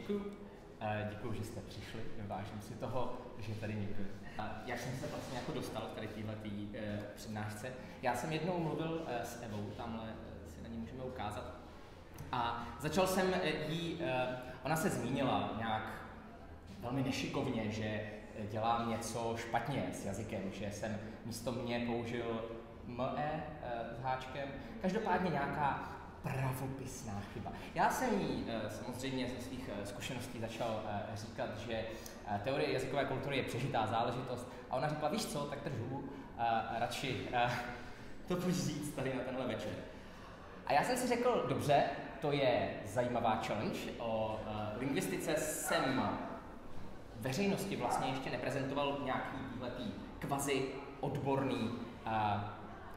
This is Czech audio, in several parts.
Děkuju. Děkuju, že jste přišli. Vážím si toho, že tady někdo. Jak jsem se vlastně jako dostal k tady této přednášce? Já jsem jednou mluvil s Evou, tamhle si na ní můžeme ukázat. A začal jsem jí, ona se zmínila nějak velmi nešikovně, že dělám něco špatně s jazykem, že jsem místo mě použil ME s háčkem. Každopádně nějaká pravopisná chyba. Já jsem jí samozřejmě ze svých zkušeností začal říkat, že teorie jazykové kultury je přežitá záležitost a ona řekla, víš co, tak držu, radši to pojď říct tady na tenhle večer. A já jsem si řekl, dobře, to je zajímavá challenge. O lingvistice jsem veřejnosti vlastně ještě neprezentoval nějaký výhletý kvazi odborný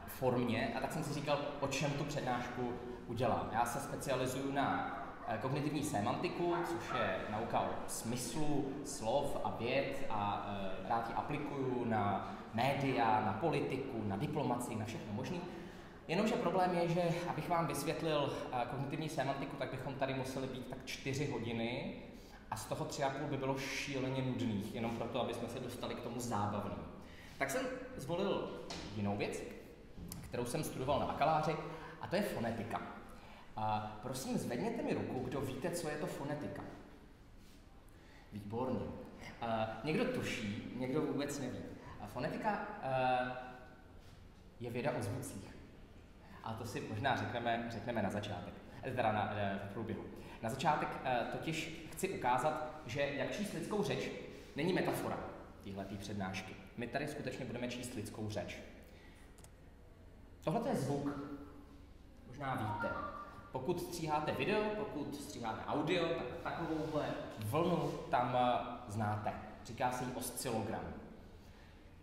formě a tak jsem si říkal, o čem tu přednášku udělám. Já se specializuju na kognitivní sémantiku, což je nauka o smyslu slov a vět a rád ji aplikuju na média, na politiku, na diplomacii, na všechno možné. Jenomže problém je, že abych vám vysvětlil kognitivní sémantiku, tak bychom tady museli být tak 4 hodiny a z toho 3,5 by bylo šíleně nudných, jenom proto, aby jsme se dostali k tomu zábavnému. Tak jsem zvolil jinou věc, kterou jsem studoval na bakaláři, a to je fonetika. Prosím, zvedněte mi ruku, kdo víte, co je to fonetika. Výborně. Někdo tuší, někdo vůbec neví. Fonetika je věda o zvucích. A to si možná řekneme na začátek, teda v průběhu. Na začátek totiž chci ukázat, že jak číst lidskou řeč není metafora téhletý přednášky. My tady skutečně budeme číst lidskou řeč. Tohle je zvuk, možná víte. Pokud stříháte video, pokud stříháte audio, tak takovouhle vlnu tam znáte. Říká se jí oscilogram.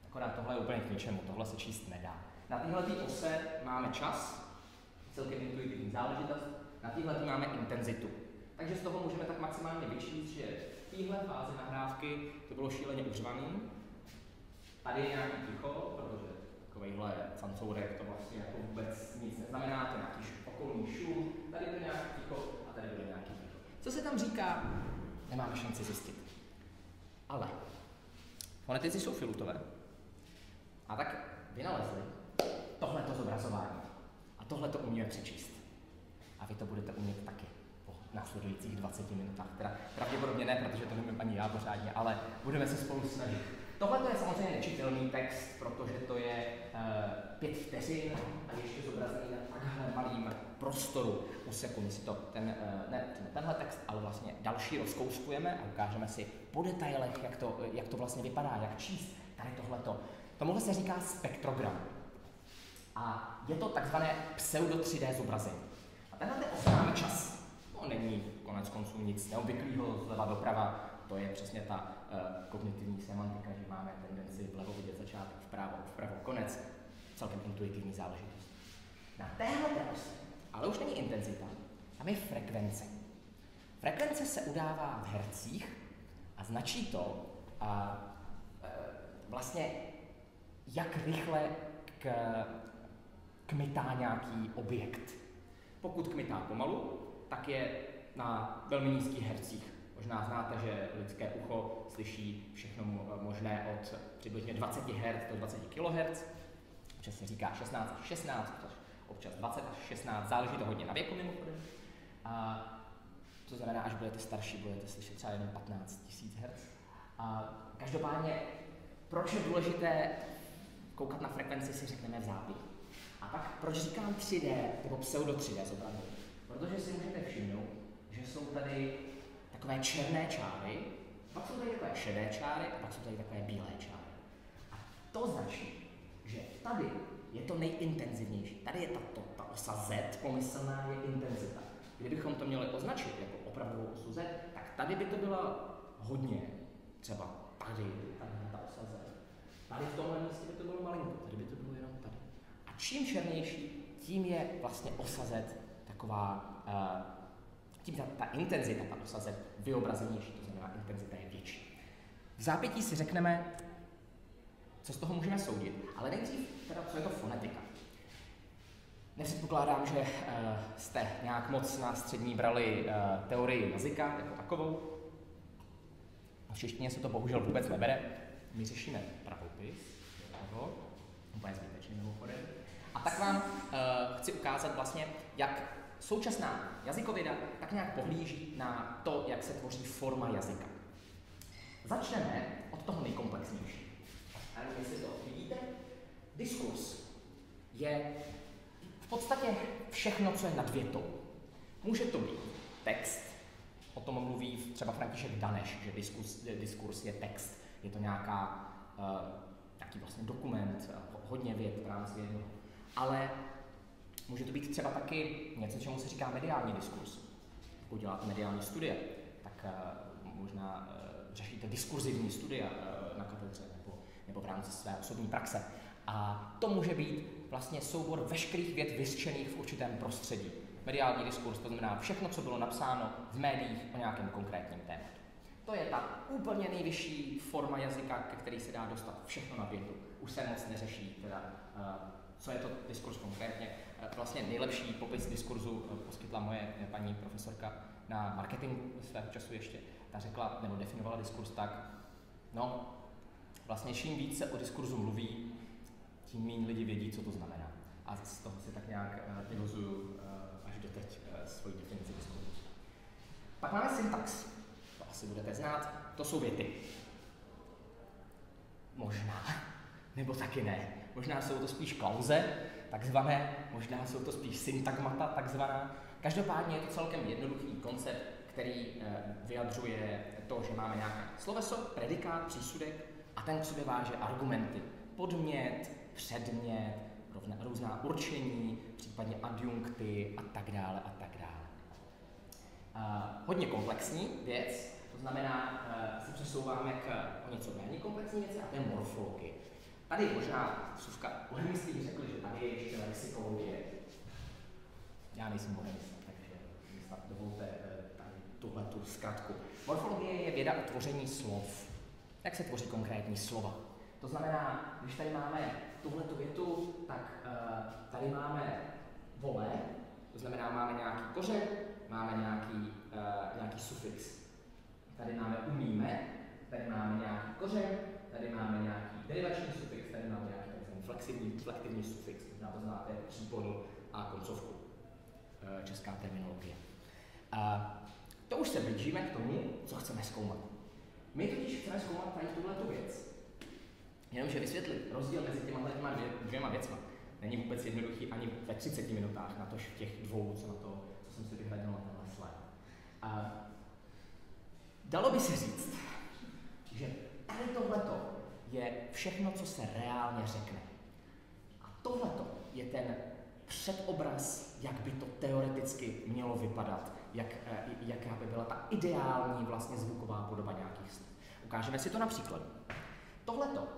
Akorát tohle je úplně k ničemu, tohle se číst nedá. Na téhletý ose máme čas, celkem intuitivní záležitost, na téhletý máme intenzitu. Takže z toho můžeme tak maximálně vyčíst, že v téhle fázi nahrávky to bylo šíleně uřvaný. Tady je nějaký ticho, protože takovejhle cancourek to vlastně jako vůbec nic neznamená, to je nějaký okolní šum, tady bude nějaký ticho a tady bude nějaký ticho. Co se tam říká, nemáme šanci zjistit. Ale fonetici jsou filutové a tak vynalezli tohleto zobrazování a tohle to umíme přečíst. A vy to budete umět taky po následujících 20 minutách. Teda pravděpodobně ne, protože to nevím ani já pořádně, ale budeme se spolu snažit. Tohle je samozřejmě nečitelný text, protože to je 5 vteřin a ještě zobrazený na takhle malým prostoru. Úseku si to tenhle text, ale vlastně další rozkouskujeme a ukážeme si po detailech, jak to vlastně vypadá, jak číst tady tohleto. Tomuhle se říká spektrogram. A je to takzvané pseudo 3D zobrazení. A tenhle ose máme čas. No, není konec konců nic neobvyklého zleva doprava. To je přesně ta kognitivní semantika, že máme tendenci vlevo vidět začátek, vpravo konec. Celkem intuitivní záležitost. Na téhle ose, ale už není intenzita, tam je frekvence. Frekvence se udává v hercích a značí to vlastně, jak rychle kmitá nějaký objekt. Pokud kmitá pomalu, tak je na velmi nízkých hercích. Možná znáte, že lidské ucho slyší všechno možné od přibližně 20 Hz do 20 kHz. Občas se říká 16 až 16, občas 20 až 16, záleží to hodně na věku mimochodem. A to znamená, až budete starší, budete slyšet třeba jenom 15 000 Hz. Každopádně, proč je důležité koukat na frekvenci, si řekneme v zápětí. A pak proč říkám 3D nebo pseudo 3D zobrazení? Protože si můžete všimnout, že jsou tady takové černé čáry, pak jsou tady takové šedé čáry a pak jsou tady takové bílé čáry. A to značí, že tady je to nejintenzivnější. Tady je ta osa Z, pomyslná je intenzita. Kdybychom to měli označit jako opravdovou osu Z, tak tady by to byla hodně, třeba tady ta osa Z. Tady v tomhle místě by to bylo malinko, tady by to bylo jenom tady. A čím černější, tím je vlastně osa Z taková, tím ta intenzita, ta osa Z, vyobrazenější, to znamená intenzita je větší. V zápětí si řekneme, co z toho můžeme soudit, ale nejdřív teda, co je to fonetika. Nepředpokládám, že jste nějak moc na střední brali teorii jazyka jako takovou, V češtině se to bohužel vůbec nebere. My řešíme pravopis, úplně zbytečně mimochodem. A tak vám chci ukázat vlastně, jak současná jazykověda tak nějak pohlíží na to, jak se tvoří forma jazyka. Začneme od toho nejkomplexnějšího. A jestli to vidíte, diskurs je v podstatě všechno, co je nad větou. Může to být text, o tom mluví třeba František Daneš, že diskurs je text, je to nějaký vlastně dokument, hodně vět v rámci jednoho. Ale může to být třeba taky něco, čemu se říká mediální diskurs. Pokud děláte mediální studie, tak možná řešíte diskurzivní studia na katedře nebo v rámci své osobní praxe. A to může být vlastně soubor veškerých vět vyřčených v určitém prostředí. Mediální diskurs, to znamená všechno, co bylo napsáno v médiích o nějakém konkrétním tématu. To je ta úplně nejvyšší forma jazyka, ke který se dá dostat všechno na větu. Už se moc neřeší, teda, co je to diskurs konkrétně. Vlastně nejlepší popis diskurzu poskytla moje paní profesorka na marketingu svého času ještě. Ta řekla, nebo definovala diskurs tak, no, vlastně čím víc se o diskurzu mluví, tím méně lidi vědí, co to znamená. A z toho si tak nějak vyvozuju až doteď svoji definici diskurzu. Pak máme syntax. To asi budete znát. To jsou věty. Možná. Nebo taky ne. Možná jsou to spíš klauze, takzvané. Možná jsou to spíš syntagmata, takzvaná. Každopádně je to celkem jednoduchý koncept, který vyjadřuje to, že máme nějaké sloveso, predikát, přísudek a ten k sobě váže argumenty. Podmět, předmět, různá určení, případně adjunkty a tak dále a tak dále. Hodně komplexní věc, to znamená, se přesouváme o něco méně komplexní věci a to je morfologie. Tady možná vsuvka, bohemistý řekl, že tady je ještě lexikologie. Já nejsem bohemista, takže snad dovolte tady tuhletu zkratku. Morfologie je věda o tvoření slov. Jak se tvoří konkrétní slova? To znamená, když tady máme tuhletu větu, tak tady máme vole, to znamená, máme nějaký kořen, máme nějaký sufix. Tady máme umíme, tady máme nějaký kořen, tady máme nějaký derivační sufix, tady máme nějaký flektivní sufix, možná to znáte jako příponu a koncovku. Česká terminologie. To už se blížíme k tomu, co chceme zkoumat. My totiž chceme zkoumat tady tuhletu věc. Jenomže vysvětlit rozdíl mezi těma dvěma věcma není vůbec jednoduchý ani ve 30 minutách, natož v těch dvou, co jsem si vyhledal na tenhle slide. Dalo by se říct, že tady tohleto je všechno, co se reálně řekne. A tohleto je ten předobraz, jak by to teoreticky mělo vypadat, jaká by byla ta ideální vlastně zvuková podoba nějakých slov. Ukážeme si to na příkladu. Tohleto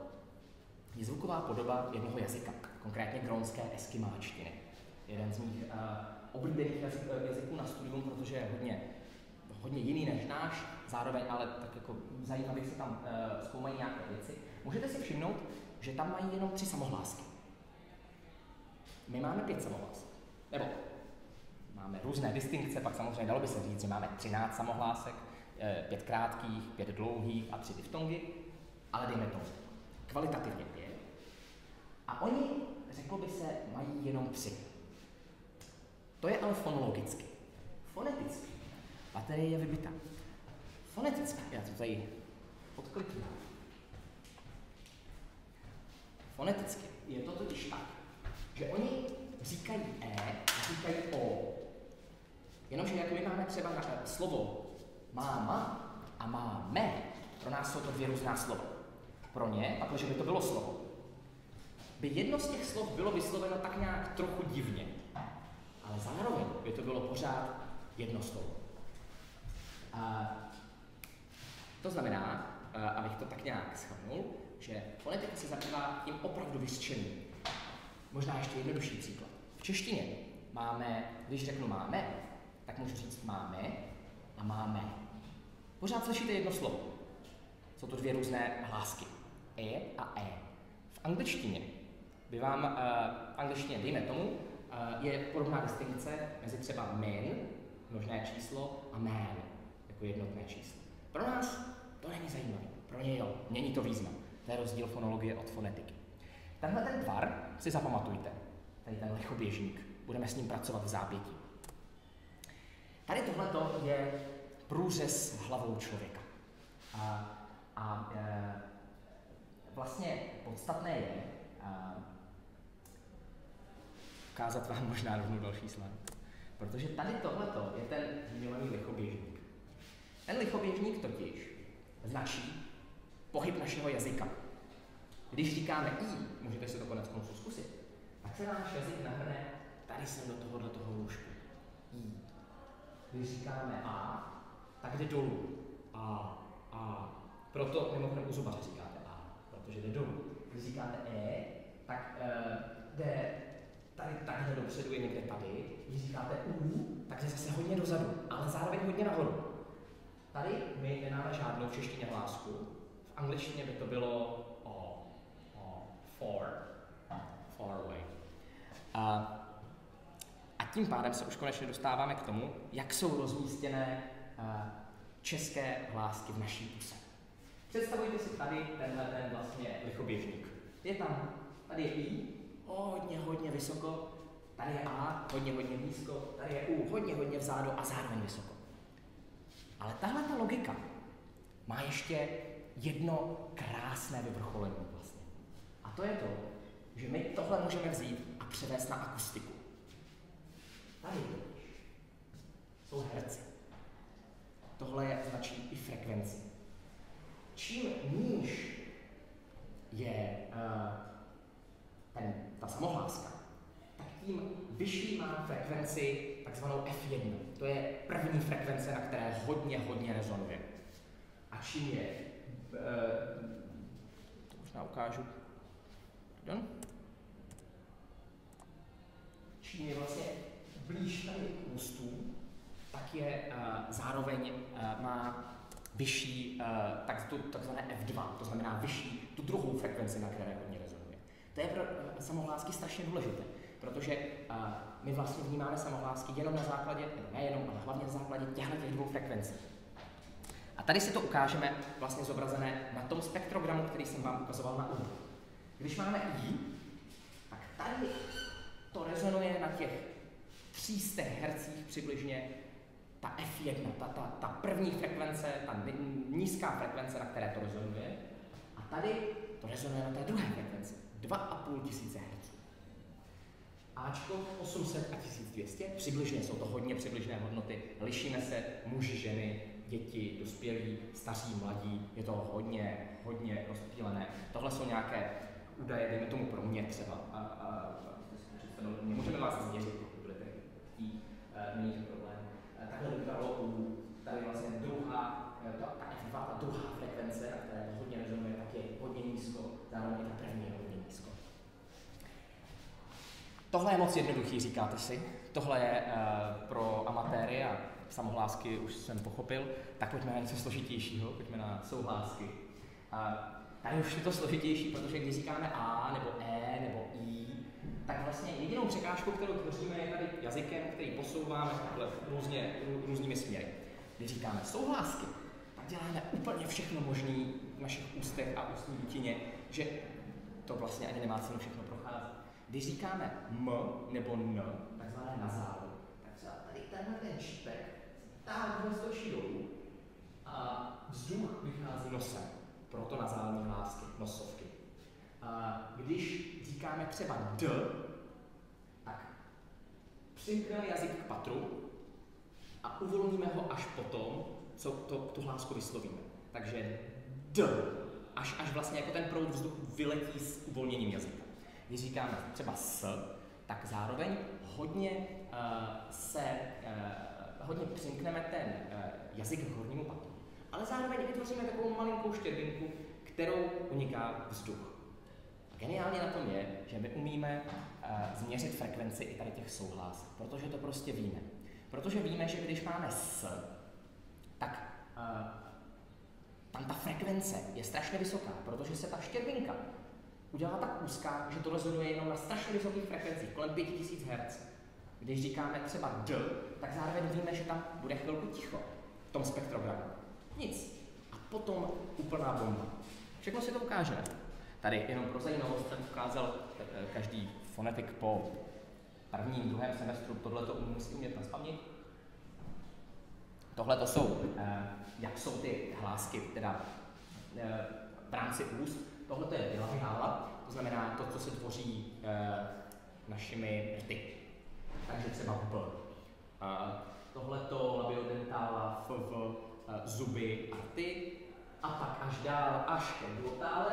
je zvuková podoba jednoho jazyka, konkrétně grónské eskimáčtiny. Jeden z mých oblíbených jazyků na studium, protože je hodně jiný než náš, zároveň ale tak jako zajímavě se tam zkoumají nějaké věci. Můžete si všimnout, že tam mají jenom 3 samohlásky. My máme 5 samohlásek. Nebo máme různé distinkce, pak samozřejmě dalo by se říct, že máme 13 samohlásek, 5 krátkých, 5 dlouhých a 3 diftongy, ale dejme tomu kvalitativně 5. A oni, řeklo by se, mají jenom 3. To je ale fonologicky. Foneticky baterie je vybitá. Foneticky, já to tady odkliknu. Foneticky je to totiž tak, že oni říkají říkají o. Jenomže jak my máme třeba na slovo máma a máme, pro nás jsou to 2 různá slova. Pro ně, a protože by to bylo slovo, by jedno z těch slov bylo vysloveno tak nějak trochu divně, ale zároveň by to bylo pořád jedno slovo. To znamená, abych to tak nějak shrnul, že fonetika se zabývá tím opravdu vyřčeným. Možná ještě jednodušší příklad. V češtině máme, když řeknu máme, tak můžu říct máme a máme. Pořád slyšíte jedno slovo. Jsou to 2 různé hlásky. E a e. V angličtině by vám, v angličtině, dejme tomu, je podobná distinkce mezi třeba man, množné číslo, a man, jako jednotné číslo. Pro nás To není zajímavé. Pro ně jo, mění to význam. To je rozdíl fonologie od fonetiky. Tenhle ten tvar si zapamatujte. Tady ten lichoběžník. Budeme s ním pracovat v zápětí. Tady tohleto je průřez hlavou člověka. Vlastně podstatné je ukázat vám možná rovnou další slide. Protože tady tohleto je ten zmiňovaný lichoběžník. Ten lichoběžník totiž značí pohyb našeho jazyka. Když říkáme i, můžete si to koneckonců zkusit, tak se náš jazyk nahrne tady sem do toho lůžku. I. Když říkáme a, tak jde dolů. A. Proto mimochodem u zubaře říkáte a, protože jde dolů. Když říkáte tak jde tady takhle dopředu, je někde tady. Když říkáte tak jde zase hodně dozadu, ale zároveň hodně nahoru. Tady my nemáme žádnou v češtině hlásku. V angličtině by to bylo far away. A tím pádem se už konečně dostáváme k tomu, jak jsou rozmístěné české hlásky v naší puse. Představujte si tady ten vlastně lichoběžník. Je tam, tady je i, hodně vysoko, tady je a, hodně nízko, tady je u, hodně vzadu a zároveň vysoko. Ale tahle ta logika má ještě jedno krásné vyvrcholení vlastně. A to je to, že my tohle můžeme vzít a převést na akustiku. Tady jsou herci. Tohle značí i frekvenci. Čím níž je ta samohláska, tak tím vyšší má frekvenci takzvanou F1. To je první frekvence, na které hodně rezonuje. A čím je, to možná ukážu, čím je vlastně blíž tady k ústům, tak je zároveň má vyšší takzvané F2, to znamená vyšší tu druhou frekvenci, na které hodně rezonuje. To je pro samohlásky strašně důležité, protože my vlastně vnímáme samohlásky jenom na základě, nejenom, ale hlavně na základě těchto dvou frekvencí. A tady si to ukážeme vlastně zobrazené na tom spektrogramu, který jsem vám ukazoval na úvod. Když máme I, tak tady to rezonuje na těch 300 Hz přibližně ta F1, ta první frekvence, ta nízká frekvence, na které to rezonuje. A tady to rezonuje na té druhé frekvenci, 2500 Hz. Ačko 800 a 1200, přibližně, jsou to hodně přibližné hodnoty, lišíme se muži, ženy, děti, dospělí, staří, mladí, je to hodně rozptýlené. Tohle jsou nějaké údaje, dejme tomu pro mě třeba. Můžeme vás změřit, pokud budete chtít, není to problém. Takhle vypadalo tady vlastně ta F2, ta druhá frekvence, na které hodně rezonuje, tak je hodně nízko, zároveň ta první je hodně nízko. Tohle je moc jednoduchý, říkáte si. Tohle je pro amatéry a samohlásky už jsem pochopil, tak pojďme na něco složitějšího, pojďme na souhlásky. Tady už je to složitější, protože když říkáme A, nebo E, nebo I, tak vlastně jedinou překážkou, kterou tvoříme, je tady jazykem, který posouváme takhle různými směry. Když říkáme souhlásky, tak děláme úplně všechno možné v našich ústech a ústní dutině, že to vlastně ani nemá cenu všechno procházet. Když říkáme M nebo N, takzvané nazálu, tak třeba tady tenhle ten šípek táhne stočí dolů a vzduch vychází nosem, proto nazální hlásky, nosovky. Když říkáme třeba D, tak přimkneme jazyk k patru a uvolníme ho až potom, co tu hlásku vyslovíme. Takže D, až vlastně jako ten proud vzduchu vyletí s uvolněním jazyka. Když říkáme třeba S, tak zároveň hodně přimkneme ten jazyk k hornímu patru. Ale zároveň vytvoříme takovou malinkou štěrvinku, kterou uniká vzduch. A geniálně na tom je, že my umíme změřit frekvenci i tady těch souhlásek, protože to prostě víme. Protože víme, že když máme S, tak tam ta frekvence je strašně vysoká, protože se ta štěrvinka udělá tak úzká, že to rezonuje jenom na strašně vysokých frekvencích, kolem 5000 Hz. Když říkáme třeba D, tak zároveň víme, že tam bude chvilku ticho v tom spektrogramu. Nic. A potom úplná bomba. Všechno si to ukážeme. Tady jenom pro zajímavost jsem ukázal každý fonetik po prvním, druhém semestru, tohle to musí umět nazpamět. Tohle to jsou, jak jsou ty hlásky, teda v rámci úst. Tohle to je bilabiála, to znamená to, co se tvoří našimi rty. Takže třeba b. Tohleto labiodentála, zuby a rty. A pak až dál, až ke glotále,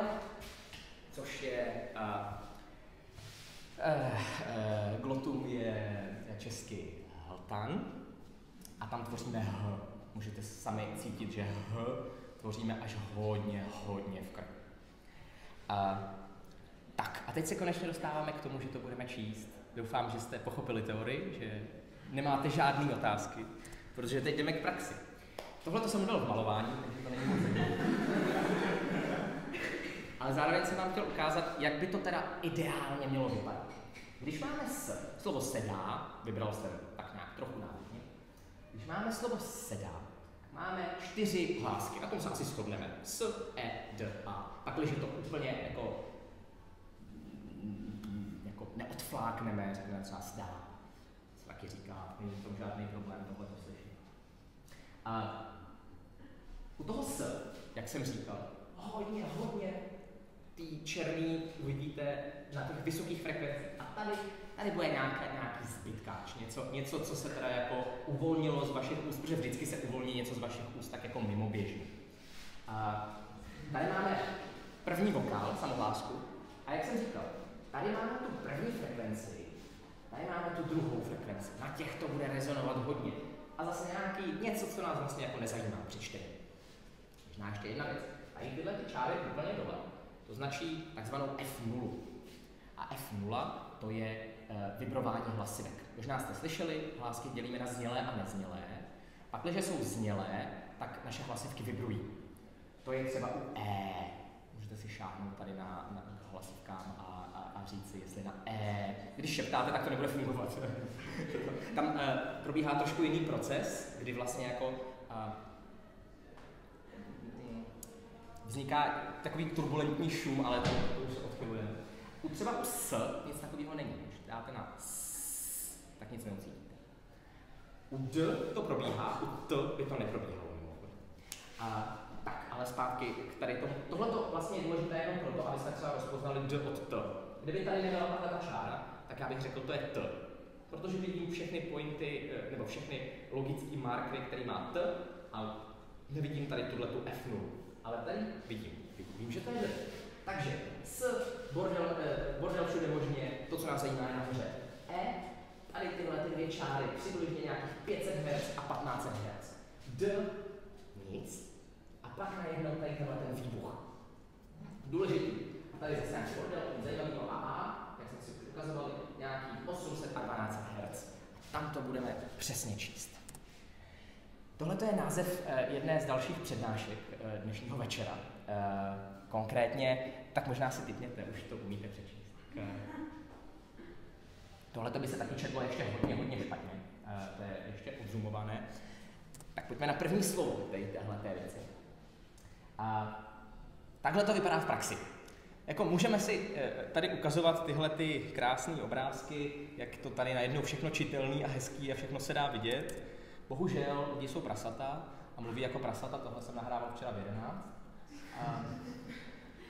což je glotum je česky hltan. A tam tvoříme h. Můžete sami cítit, že h tvoříme až hodně v krku. Tak a teď se konečně dostáváme k tomu, že to budeme číst. Doufám, že jste pochopili teorii, že nemáte žádné otázky, protože teď jdeme k praxi. Tohle to jsem mluvil v malování, takže to není moc zajímavé. Ale zároveň jsem vám chtěl ukázat, jak by to teda ideálně mělo vypadat. Když máme slovo sedá, vybral jsem tak nějak trochu náhodně, když máme slovo sedá, máme 4 hlásky, na tom se asi shodneme. S, E, D, A. Pakliže to úplně jako neodflákneme, řekneme třeba zdá. Se taky říká, není to žádný problém tohle to slyšet. A u toho S, jak jsem říkal, hodně ty černý uvidíte na těch vysokých frekvencích. A tady bude nějaký zbytkáč, něco, co se teda jako uvolnilo z vašich úst, protože vždycky se uvolní něco z vašich úst tak jako mimoběžně. A tady máme první vokál, samohlásku, a jak jsem říkal, tady máme tu první frekvenci, tady máme tu druhou frekvenci, na těch to bude rezonovat hodně. A zase něco, co nás vlastně jako nezajímá při čtení. Možná ještě jedna věc, tady tyhle ty čáry úplně dole, to značí takzvanou F0. A F0 to je vibrování hlasivek. Možná jste slyšeli, hlásky dělíme na znělé a neznělé. Pak, když jsou znělé, tak naše hlasivky vibrují. To je třeba u E. Můžete si šáhnout tady na hlasivkám a říct si, jestli na E. Když šeptáte, tak to nebude fungovat. Tam probíhá trošku jiný proces, kdy vlastně jako vzniká takový turbulentní šum, ale to už se odchylujeme. Třeba u S nic takového není. Když dáte na S, tak nic neucítíte. U D to probíhá, u T by to neprobíhalo. Tak, ale zpátky k tady tomu. Tohle to vlastně je důležité jenom proto, abyste třeba rozpoznali D od T. Kdyby tady nebyla tahle ta čára, tak já bych řekl, to je T. Protože vidím všechny pointy, nebo všechny logické markery, který má T, a nevidím tady tuhletu F0. Ale tady vidím, že to je D. Takže S, bordel všude možně, to, co nás zajímá, je nahoře. E, tady tyhle ty dvě čáry, přibližně nějakých 500 Hz a 1500 Hz. D, nic. A pak najednou tady tenhle ten výbuch. Důležitý. A tady zase nějaký bordel, zajímavý AA, jak jsme si ukazovali, nějakých 800 a 1200 Hz. Tam to budeme přesně číst. Tohle je název jedné z dalších přednášek dnešního večera. Konkrétně, tak možná si tipněte, už to umíte přečíst. Tohle by se taky četlo ještě hodně špatně. To je ještě odzumované. Tak pojďme na první slovo téhleté věci. Takhle to vypadá v praxi. Jako můžeme si tady ukazovat tyhle ty krásné obrázky, jak to tady najednou všechno čitelný a hezký a všechno se dá vidět. Bohužel lidi jsou prasata a mluví jako prasata, tohle jsem nahrával včera v 11.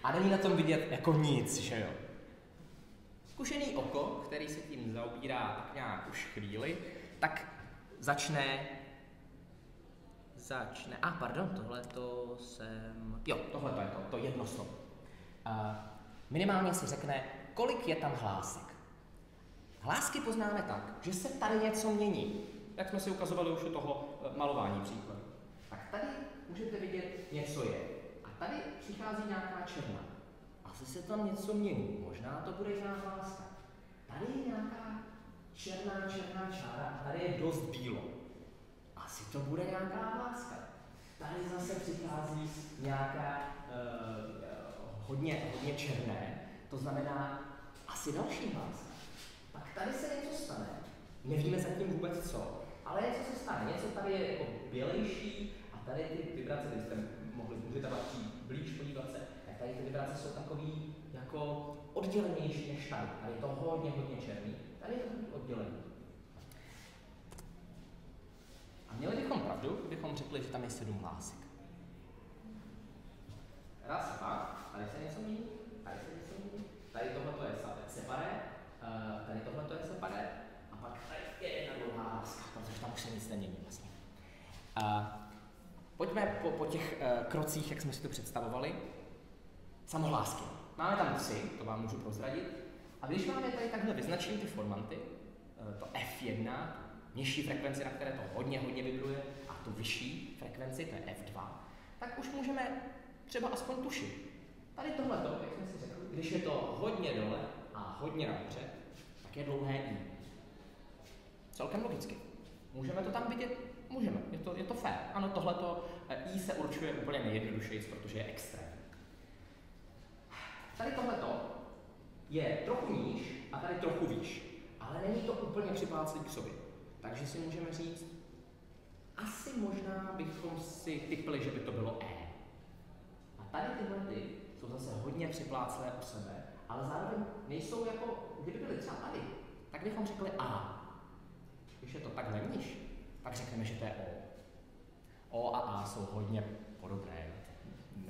A není na tom vidět jako nic, že jo. Zkušený oko, který se tím zaobírá tak nějak už chvíli, tak začne, tohle je to jedno slovo. Minimálně si řekne, kolik je tam hlásek. Hlásky poznáme tak, že se tady něco mění. Jak jsme si ukazovali už u toho malování příkladu. Tak tady můžete vidět, něco je. A tady přichází nějaká černá. Asi se tam něco mění. Možná to bude jiná hláska. Tady je nějaká černá čára a tady je dost bílo. Asi to bude nějaká hláska. Tady zase přichází nějaká hodně černé. To znamená asi další hláska. Pak tady se něco stane. Nevíme zatím vůbec co, ale něco se stane. Něco tady je jako bělejší a tady ty vibrace, když jste můžete přijít blíž podívat se, tak tady ty vibrace jsou takový jako oddělenější než tady. Tady je to hodně černý, tady je to takový oddělený. A měli bychom pravdu, kdybychom řekli, že tam je 7 hlásek. Raz, dva, tady se něco mění, tady se něco mění, tady tohle je separé, tady tohle je separé, a pak tady je jedna dlouhá hláska, protože tam už se nic nemění vlastně. Pojďme po těch krocích, jak jsme si to představovali. Samohlásky. Máme tam 3, to vám můžu prozradit. A když máme tady takhle vyznačím ty formanty, to F1, nižší frekvenci, na které to hodně vibruje, a tu vyšší frekvenci, to je F2, tak už můžeme třeba aspoň tušit. Tady tohleto, jak jsme si řekli, když je to hodně dole a hodně nahoře, tak je dlouhé I. Celkem logicky. Můžeme to tam vidět? Můžeme, je to fair. Ano, tohleto I se určuje úplně nejjednodušeji, protože je extrém. Tady tohleto je trochu níž a tady trochu výš, ale není to úplně připláclý k sobě. Takže si můžeme říct, asi možná bychom si tipli, že by to bylo E. A tady tyhle jsou zase hodně připláclé u sebe, ale zároveň nejsou jako, kdyby byly třeba tady, tak bychom řekli A. Když je to takhle níž, tak řekneme, že to je O. O a A jsou hodně podobné.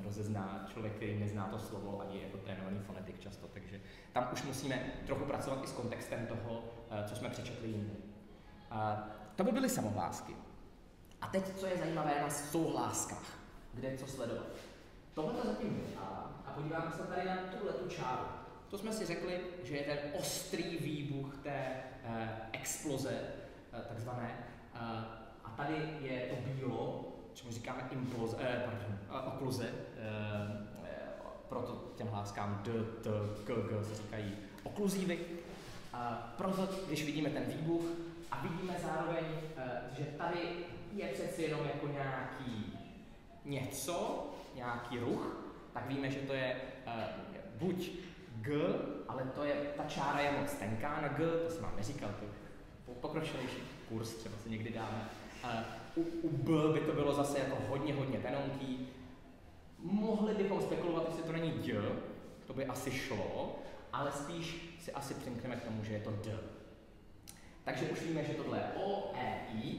Rozezná člověk, který nezná to slovo, ani jako trénovaný fonetik často, takže tam už musíme trochu pracovat i s kontextem toho, co jsme přečetli jinde. To by byly samohlásky. A teď, co je zajímavé na souhláskách, kde co sledovat. Tohle to zatím je A podíváme se tady na tu čáru. To jsme si řekli, že je ten ostrý výbuch té exploze, takzvané, a tady je to bílo, čemu říkáme okluze, proto těm hláskám D, T, K, G se říkají okluzívy. Proto, když vidíme ten výbuch a vidíme zároveň, že tady je přeci jenom jako nějaký ruch, tak víme, že to je buď G, ale ta čára je moc tenká na G, to jsem vám neříkal, to pokročilejší kurz třeba si někdy dáme. U B by to bylo zase jako hodně tenonký. Mohli bychom spekulovat, jestli to není D, to by asi šlo, ale spíš si asi přimkneme k tomu, že je to D. Takže už víme, že tohle je O, E, I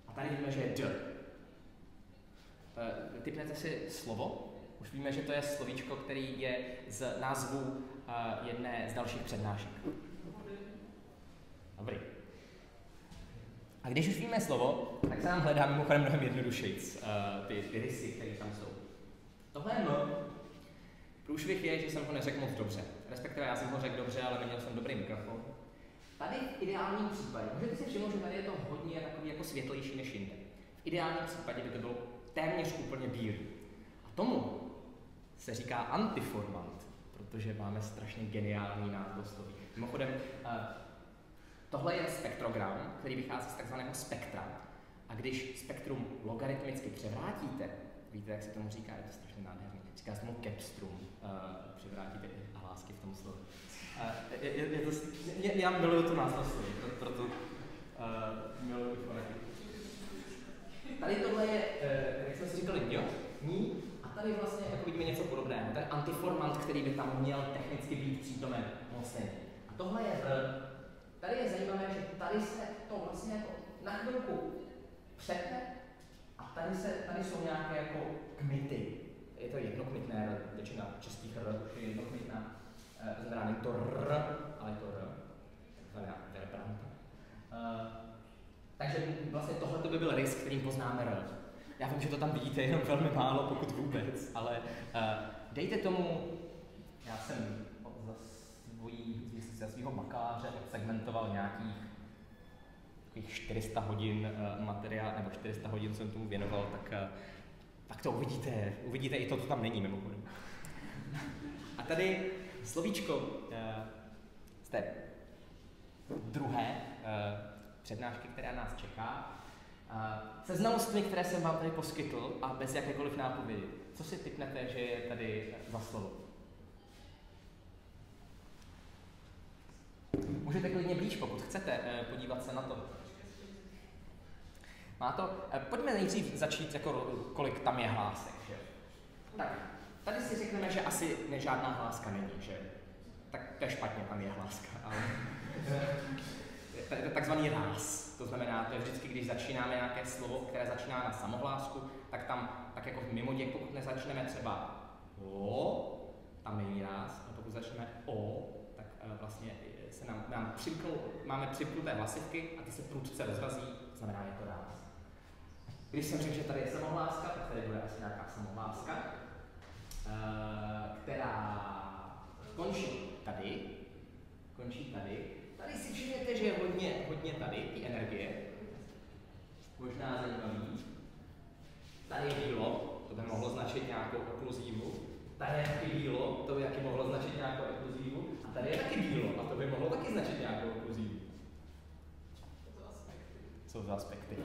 a tady víme, že je D. Tipnete si slovo? Už víme, že to je slovíčko, který je z názvu jedné z dalších přednášek. Dobrý. A když už víme slovo, tak se nám hledá mimochodem mnohem jednodušejc ty rysy, které tam jsou. Tohle je M. Průšvih je, že jsem ho neřekl moc dobře. Respektive já jsem ho řekl dobře, ale neměl jsem dobrý mikrofon. Tady v ideálním případě, můžete si všimnout, že tady je to hodně takový jako světlejší než jinde. V ideálním případě by to bylo téměř úplně bílý. A tomu se říká antiformant, protože máme strašně geniální názvosloví. Mimochodem, tohle je spektrogram, který vychází z takzvaného spektra. A když spektrum logaritmicky převrátíte, víte, jak se tomu říká, je to strašně nádherný. Říká se tomu capstrum, převrátíte i hlásky v tom slově. Já miluju to názvosloví, proto miluju fonetiku. Tady tohle je, jak jsme si říkali, ní, a tady vlastně jako vidíme něco podobného. Ten antiformant, který by tam měl technicky být přítomen, moc není. A tohle je tady je zajímavé, že tady se to vlastně jako na chvilku přepne a tady jsou nějaké jako kmity. Je to jednokmitné, většina českých R už je jednokmitná. To znamená, není to R, ale je to R. Takzvaná verbranta. Takže vlastně tohle by byl rys, kterým poznáme R. Já vím, že to tam vidíte jenom velmi málo, pokud vůbec, ale dejte tomu, já jsem za svého bakaláře odsegmentoval nějakých 400 hodin materiálu, nebo 400 hodin jsem tomu věnoval, tak to uvidíte. Uvidíte i to, co tam není mimochodem. A tady slovíčko z té druhé přednášky, která nás čeká, se znalostmi, které jsem vám tady poskytl a bez jakékoliv nápovědy. Co si tipnete, že je tady za slovo? Můžete klidně blíž, pokud chcete podívat se na to. Má to, pojďme nejdřív začít, jako, kolik tam je hlásek. Že? Tak, tady si řekneme, že asi žádná hláska není, že? Tak to je špatně, tam je hláska, ale to je takzvaný ráz. To znamená, to je vždycky, když začínáme nějaké slovo, které začíná na samohlásku, tak tam, tak jako v mimoděk, pokud nezačneme třeba o, tam není ráz, a pokud začneme o, tak vlastně se nám máme přimknuté hlasivky a ty se prudce rozrazí, to znamená, je to ráz. Když jsem řekl, že tady je samohláska, tak tady bude asi nějaká samohláska, která končí tady. Tady si všimněte, že je hodně tady, ty energie. Možná zajímavý. Tady je bílo, to by mohlo značit nějakou ekluzivu. Tady je taky bílo, to by taky mohlo značit nějakou ekluzivu. A tady je taky bílo, a to by mohlo taky značit nějakou ekluzivu. Co za aspekty?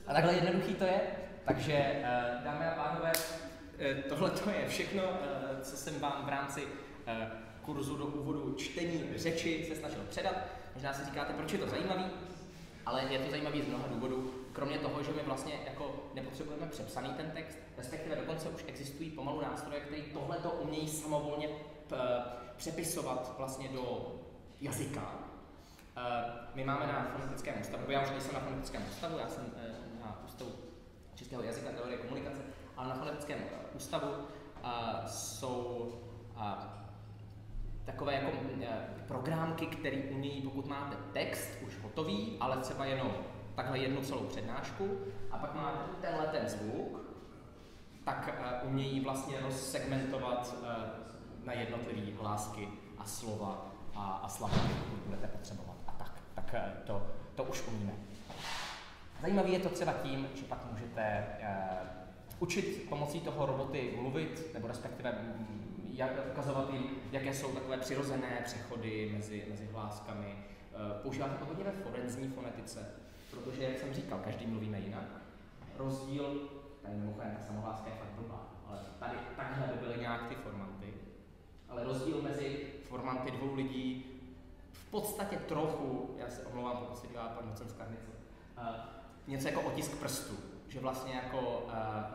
A takhle jednoduchý to je. Takže, dámy a pánové, tohle je všechno, co jsem vám v rámci kurzu do úvodu čtení řeči se snažil předat. Možná si říkáte, proč je to zajímavý, ale je to zajímavý z mnoha důvodů. Kromě toho, že my vlastně jako nepotřebujeme přepsaný ten text, respektive dokonce už existují pomalu nástroje, které tohleto umějí samovolně přepisovat vlastně do jazyka. My máme na fonetickém ústavu, já už nejsem na fonetickém ústavu, já jsem na ústavu českého jazyka, teorie komunikace, ale na fonetickém ústavu jsou takové jako programky, které umějí, pokud máte text už hotový, ale třeba jenom takhle jednu celou přednášku, a pak máte tenhle ten zvuk, tak umějí vlastně rozsegmentovat na jednotlivé hlásky a slova a slavky, pokud budete potřebovat. A tak to už umíme. Zajímavé je to třeba tím, že pak můžete učit pomocí toho roboty mluvit, nebo respektive ukazovat jim, jaké jsou takové přirozené přechody mezi hláskami. Používáte to hodně ve forenzní fonetice, protože, jak jsem říkal, každý mluvíme jinak. Rozdíl, tady mimochodem ta samohláska je fakt blbá, ale tady takhle by byly nějak ty formanty, ale rozdíl mezi formanty dvou lidí v podstatě trochu, já se omlouvám, pokud se dělá pan docent Skarnice, něco jako otisk prstů, že vlastně jako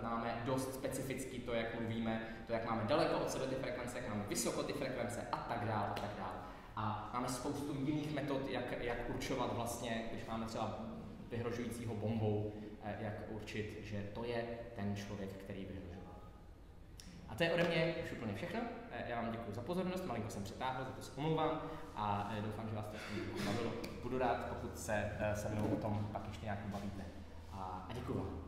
máme dost specifický to, jak mluvíme, to, jak máme daleko od sebe ty frekvence, jak máme vysoko ty frekvence a tak dále, a tak dále. A máme spoustu jiných metod, jak určovat vlastně, když máme třeba vyhrožujícího bombou, jak určit, že to je ten člověk, který vyhrožoval. A to je ode mě už úplně všechno. Já vám děkuji za pozornost, malinko jsem přetáhl, za to se omlouvám a doufám, že vás to bavilo. Budu rád, pokud se mnou o tom pak ještě nějak bavíte. A děkuji vám.